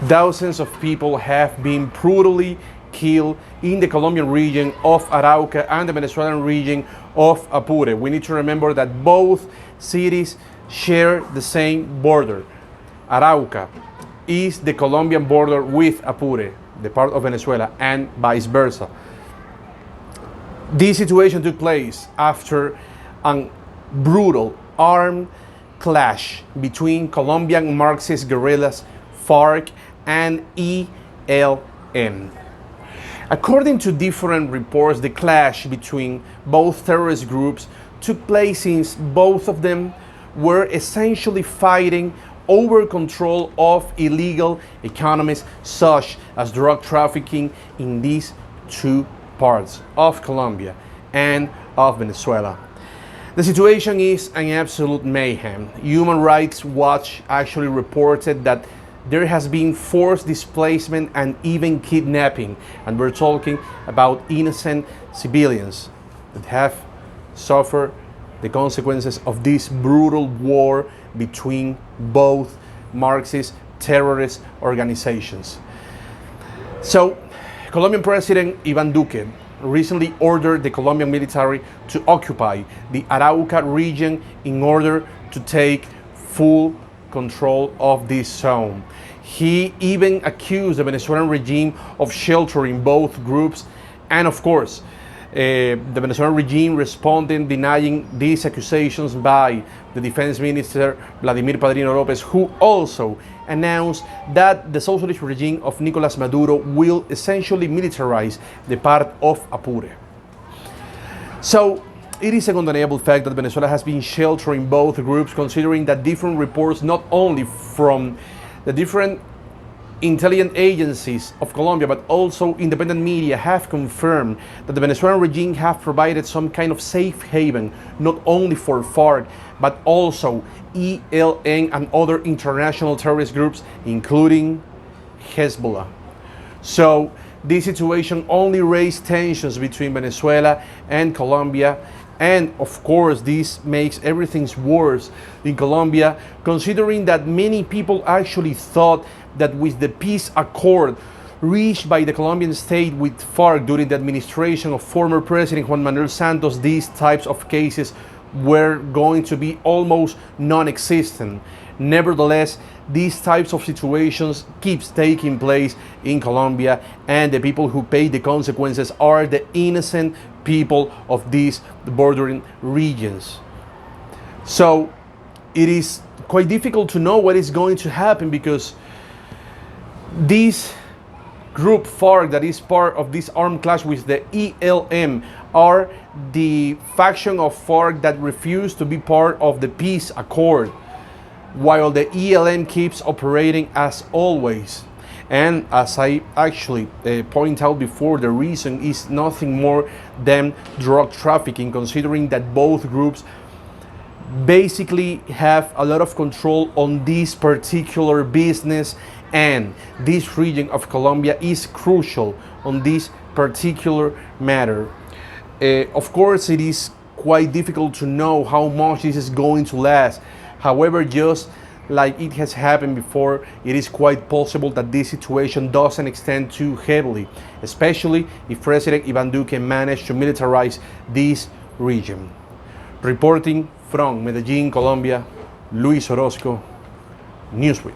Thousands of people have been brutally killed in the Colombian region of Arauca and the Venezuelan region of Apure. We need to remember that both cities share the same border. Arauca is the Colombian border with Apure, the part of Venezuela, and vice versa. This situation took place after a brutal armed clash between Colombian Marxist guerrillas, FARC and ELN. According to different reports, the clash between both terrorist groups took place since both of them were essentially fighting over control of illegal economies such as drug trafficking in these two parts of Colombia and of Venezuela. The situation is an absolute mayhem. Human Rights Watch actually reported that there has been forced displacement and even kidnapping, and we're talking about innocent civilians that have suffered the consequences of this brutal war between both Marxist terrorist organizations. So, Colombian President Iván Duque recently ordered the Colombian military to occupy the Arauca region in order to take full control of this zone. He even accused the Venezuelan regime of sheltering both groups, and of course, the Venezuelan regime responded, denying these accusations by the defense minister Vladimir Padrino Lopez, who also announced that the socialist regime of Nicolas Maduro will essentially militarize the part of Apure. So it is a undeniable fact that Venezuela has been sheltering both groups, considering that different reports, not only from the different intelligence agencies of Colombia, but also independent media, have confirmed that the Venezuelan regime have provided some kind of safe haven, not only for FARC, but also ELN and other international terrorist groups, including Hezbollah. So this situation only raised tensions between Venezuela and Colombia. And of course, this makes everything worse in Colombia, considering that many people actually thought that with the peace accord reached by the Colombian state with FARC during the administration of former President Juan Manuel Santos, these types of cases were going to be almost non-existent. Nevertheless, these types of situations keeps taking place in Colombia, and the people who pay the consequences are the innocent people of these bordering regions. So it is quite difficult to know what is going to happen, because this group FARC, that is part of this armed clash with the ELN, are the faction of FARC that refused to be part of the peace accord, while the ELN keeps operating as always. And as I actually point out before, the reason is nothing more than drug trafficking, considering that both groups basically have a lot of control on this particular business, and this region of Colombia is crucial on this particular matter. Of course, it is quite difficult to know how much this is going to last. However, just like it has happened before, it is quite possible that this situation doesn't extend too heavily, especially if President Iván Duque managed to militarize this region. Reporting from Medellín, Colombia, Luis Orozco, Newsweek.